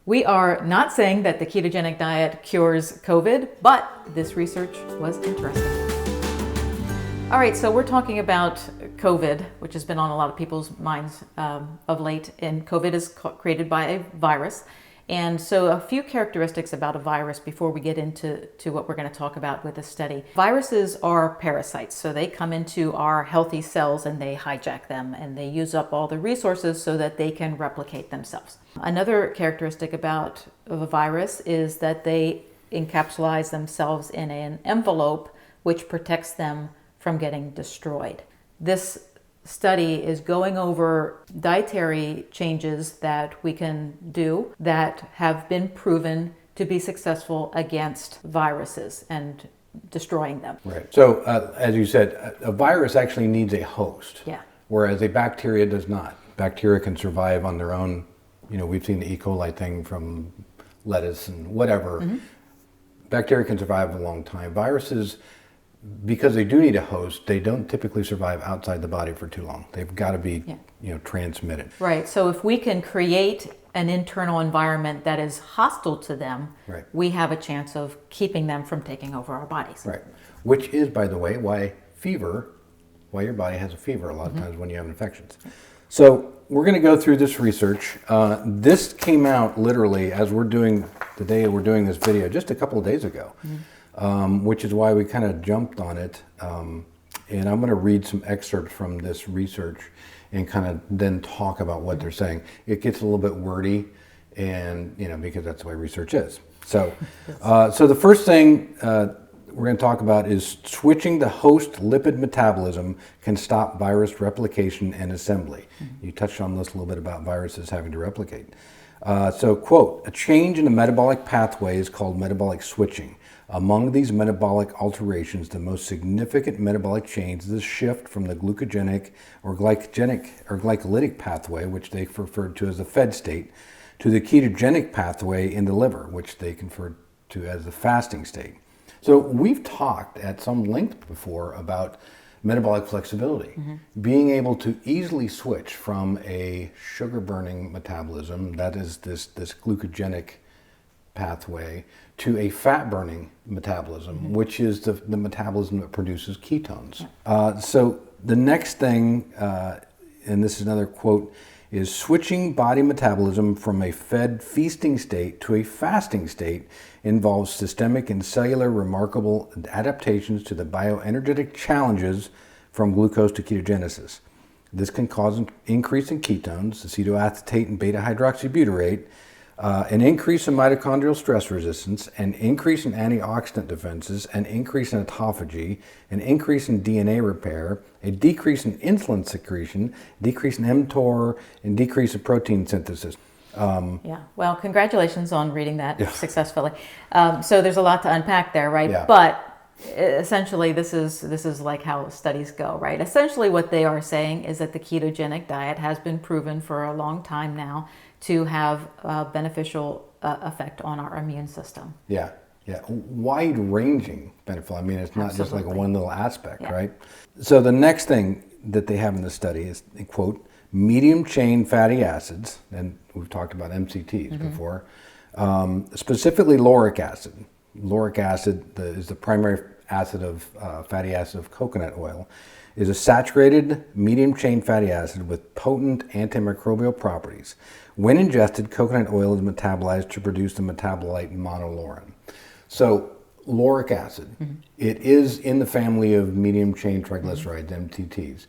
We are not saying that the ketogenic diet cures COVID, but this research was interesting. All right, so we're talking about COVID, which has been on a lot of people's minds of late, and COVID is created by a virus. And so a few characteristics about a virus before we get into what we're going to talk about with this study. Viruses are parasites, so they come into our healthy cells and they hijack them and they use up all the resources so that they can replicate themselves. Another characteristic about a virus is that they encapsulate themselves in an envelope which protects them from getting destroyed. This study is going over dietary changes that we can do that have been proven to be successful against viruses and destroying them. Right. So, as you said, a virus actually needs a host, Yeah. whereas a bacteria does not. Bacteria can survive on their own. You know, we've seen the E. coli thing from lettuce and whatever. Mm-hmm. Bacteria can survive a long time. Viruses, because they do need a host, they don't typically survive outside the body for too long. They've got to be, transmitted. Right. So if we can create an internal environment that is hostile to them, right, we have a chance of keeping them from taking over our bodies. Right. Which is, by the way, why your body has a fever a lot of times when you have infections. So we're going to go through this research. This came out literally as we're doing this video just a couple of days ago. Which is why we kind of jumped on it. And I'm going to read some excerpts from this research and kind of then talk about what they're saying. It gets a little bit wordy, and because that's the way research is. So, so the first thing we're going to talk about is switching the host lipid metabolism can stop virus replication and assembly. You touched on this a little bit about viruses having to replicate. So, quote, a change in the metabolic pathway is called metabolic switching. Among these metabolic alterations, the most significant metabolic change is a shift from the glucogenic or glycolytic pathway, which they referred to as the fed state, to the ketogenic pathway in the liver, which they referred to as the fasting state. So we've talked at some length before about metabolic flexibility, being able to easily switch from a sugar-burning metabolism, that is this glucogenic pathway, to a fat-burning metabolism, which is the metabolism that produces ketones. So the next thing, and this is another quote, is switching body metabolism from a fed feasting state to a fasting state involves systemic and cellular remarkable adaptations to the bioenergetic challenges from glucose to ketogenesis. This can cause an increase in ketones, acetoacetate and beta-hydroxybutyrate, an increase in mitochondrial stress resistance, an increase in antioxidant defenses, an increase in autophagy, an increase in DNA repair, a decrease in insulin secretion, decrease in mTOR, and decrease in protein synthesis. Well, congratulations on reading that successfully. So there's a lot to unpack there, right? Yeah. But essentially, this is like how studies go, right? Essentially, what they are saying is that the ketogenic diet has been proven for a long time now to have a beneficial effect on our immune system. Yeah. Wide-ranging benefit. I mean, it's not just like one little aspect, right? So the next thing that they have in the study is, quote, medium-chain fatty acids, and we've talked about MCTs before, specifically lauric acid. Lauric acid is the primary acid of fatty acid of coconut oil, is a saturated medium-chain fatty acid with potent antimicrobial properties. When ingested, coconut oil is metabolized to produce the metabolite monolaurin. So, lauric acid, it is in the family of medium-chain triglycerides, MTTs.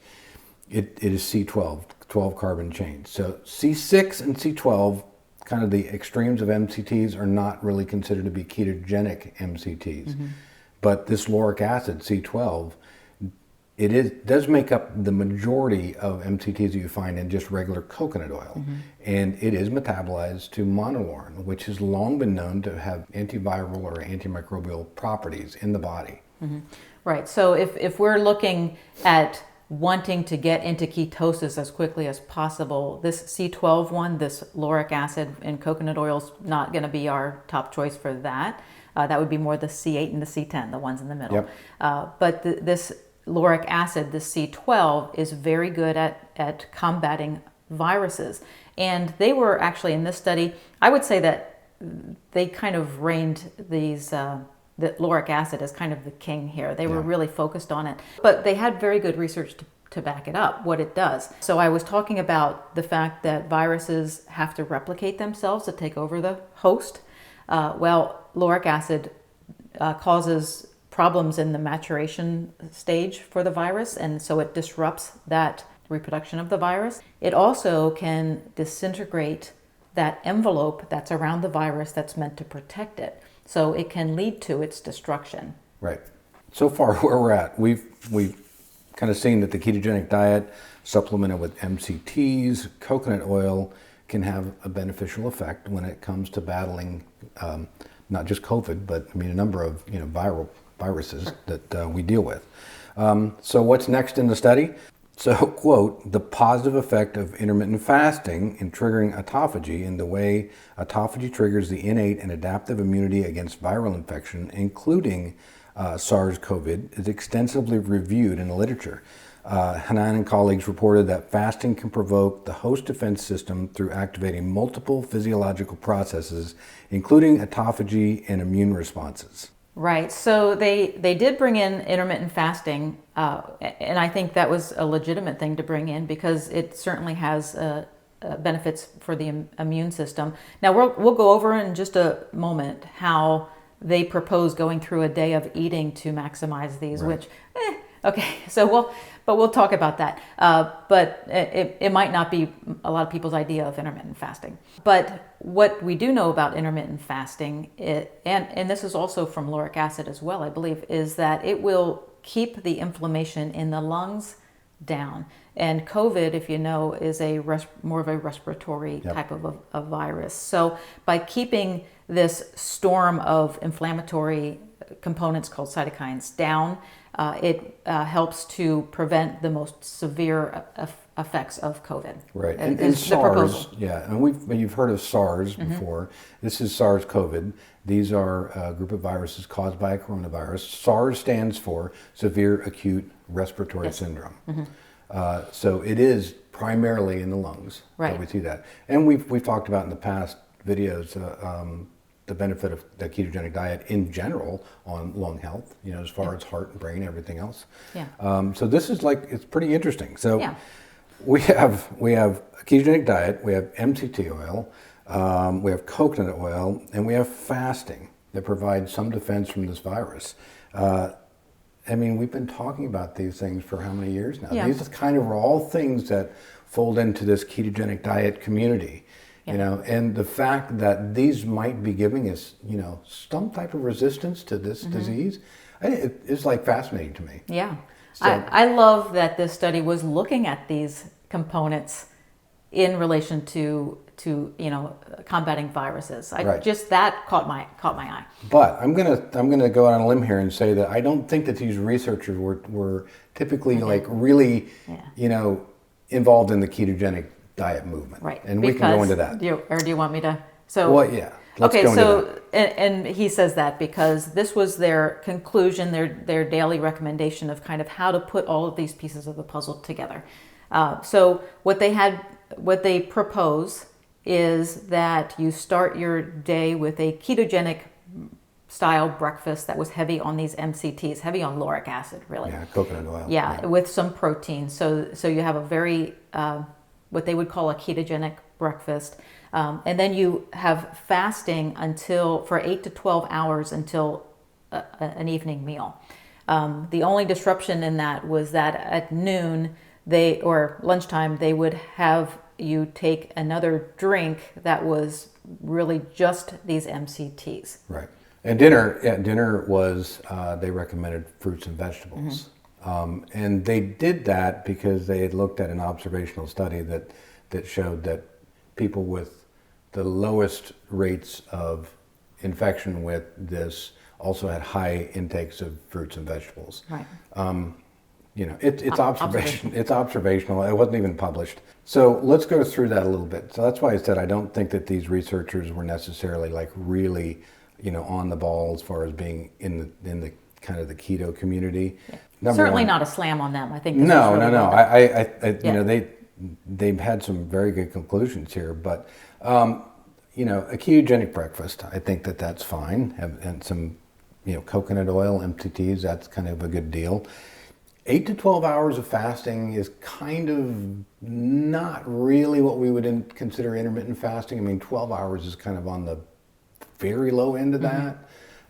It is C12, 12 carbon chains. So, C6 and C12, kind of the extremes of MCTs, are not really considered to be ketogenic MCTs. But this lauric acid, C12, does make up the majority of MCTs that you find in just regular coconut oil. And it is metabolized to monolaurin, which has long been known to have antiviral or antimicrobial properties in the body. Right. So if we're looking at wanting to get into ketosis as quickly as possible, this C12 one, this lauric acid in coconut oil, is not going to be our top choice for that. That would be more the C8 and the C10, the ones in the middle. But this lauric acid, the C12, is very good at combating viruses. And they were actually in this study, I would say that they kind of reigned these, the lauric acid as kind of the king here. They were really focused on it. But they had very good research to back it up, what it does. So I was talking about the fact that viruses have to replicate themselves to take over the host. Well, lauric acid causes problems in the maturation stage for the virus, and so it disrupts that reproduction of the virus. It also can disintegrate that envelope that's around the virus that's meant to protect it. So it can lead to its destruction. Right. So far where we're at, we've kind of seen that the ketogenic diet supplemented with MCTs, coconut oil, can have a beneficial effect when it comes to battling not just COVID, but I mean a number of viruses that we deal with. So what's next in the study? So, quote, the positive effect of intermittent fasting in triggering autophagy and the way autophagy triggers the innate and adaptive immunity against viral infection, including SARS-CoV, is extensively reviewed in the literature. Hanan and colleagues reported that fasting can provoke the host defense system through activating multiple physiological processes, including autophagy and immune responses. Right. So they did bring in intermittent fasting, and I think that was a legitimate thing to bring in because it certainly has benefits for the immune system. Now we'll go over in just a moment how they propose going through a day of eating to maximize these, right. Which, okay. So we'll talk about that. But it might not be a lot of people's idea of intermittent fasting. But what we do know about intermittent fasting, and this is also from lauric acid as well, I believe, is that it will keep the inflammation in the lungs down. And COVID, if you know, is more of a respiratory type of a virus. So by keeping this storm of inflammatory components called cytokines down, it helps to prevent the most severe effects of COVID. Right, and SARS, and you've heard of SARS before. This is SARS-CoV. These are a group of viruses caused by a coronavirus. SARS stands for Severe Acute Respiratory Syndrome. So it is primarily in the lungs that we see that. And we've talked about in the past videos the benefit of the ketogenic diet in general on lung health, as far as heart and brain, everything else. So this is it's pretty interesting. So we have a ketogenic diet, we have MCT oil, we have coconut oil, and we have fasting that provides some defense from this virus. I mean, we've been talking about these things for how many years now? These kind of are all things that fold into this ketogenic diet community. And the fact that these might be giving us, some type of resistance to this disease, it's fascinating to me. Yeah. So, I love that this study was looking at these components in relation to combating viruses. That caught my eye. But I'm gonna go out on a limb here and say that I don't think that these researchers were typically really involved in the ketogenic diet movement. Right. And we can go into that. Do you want me to? Let's go into that. And he says that because this was their conclusion, their daily recommendation of kind of how to put all of these pieces of the puzzle together. So what they propose is that you start your day with a ketogenic style breakfast that was heavy on these MCTs, heavy on lauric acid, really. Yeah, coconut oil. Yeah, with some protein. So you have a very what they would call a ketogenic breakfast. And then you have fasting for 8 to 12 hours until an evening meal. The only disruption in that was that at noon or lunchtime, they would have you take another drink that was really just these MCTs. Right. And dinner was, they recommended fruits and vegetables. And they did that because they had looked at an observational study that showed that people with the lowest rates of infection with this also had high intakes of fruits and vegetables. Right. It's observation. It's observational. It wasn't even published. So let's go through that a little bit. So that's why I said I don't think that these researchers were necessarily really, on the ball as far as being in the kind of the keto community. Yeah. Certainly not a slam on them. I think. No. they've had some very good conclusions here. But you know, a ketogenic breakfast, I think that's fine, and some, you know, coconut oil, MCTs, that's kind of a good deal. 8 to 12 hours of fasting is kind of not really what we would consider intermittent fasting. I mean, 12 hours is kind of on the very low end of that.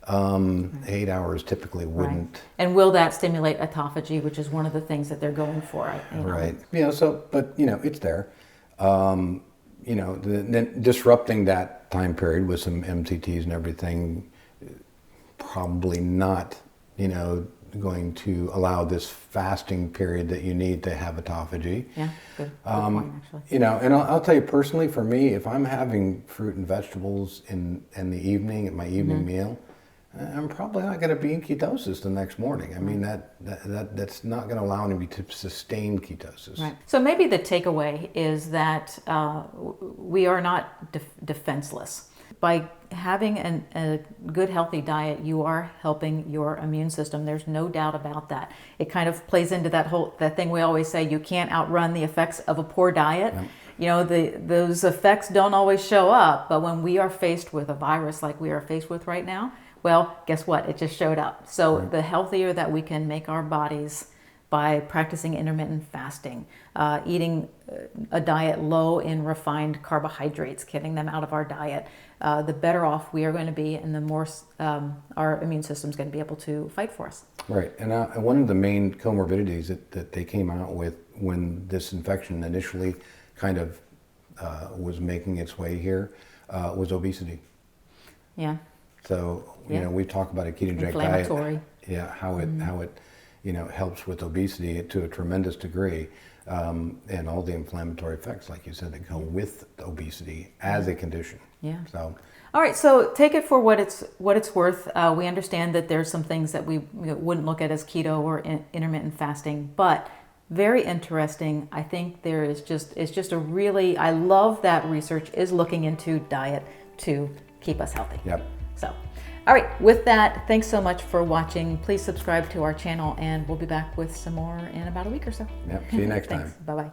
8 hours typically wouldn't. Right. And will that stimulate autophagy, which is one of the things that they're going for? You know? Right. You know, so, but, you know, it's there. You know, then disrupting that time period with some MCTs and everything, probably not, you know, going to allow this fasting period that you need to have autophagy. Yeah, good point, actually. You know, and I'll tell you personally, for me, if I'm having fruit and vegetables in the evening at my evening meal, I'm probably not going to be in ketosis the next morning. I mean, that's not going to allow me to sustain ketosis. Right. So maybe the takeaway is that we are not defenseless. By having a good, healthy diet, you are helping your immune system. There's no doubt about that. It kind of plays into that thing we always say, you can't outrun the effects of a poor diet. Yep. You know, those effects don't always show up, but when we are faced with a virus like we are faced with right now, well, guess what? It just showed up. So the healthier that we can make our bodies by practicing intermittent fasting, eating a diet low in refined carbohydrates, getting them out of our diet, the better off we are going to be, and the more our immune system is going to be able to fight for us. Right. And one of the main comorbidities that they came out with when this infection initially kind of was making its way here was obesity. Yeah. So, you know, we talk about a ketogenic diet. Yeah, how it, you know, helps with obesity to a tremendous degree, and all the inflammatory effects, like you said, that go with obesity as a condition. Yeah. So. All right, so take it for what it's worth. We understand that there's some things that we wouldn't look at as keto or intermittent fasting, but very interesting. I think it's just a really, I love that research is looking into diet to keep us healthy. Yep. So, all right, with that, thanks so much for watching. Please subscribe to our channel, and we'll be back with some more in about a week or so. Yep, see you next time. Bye-bye.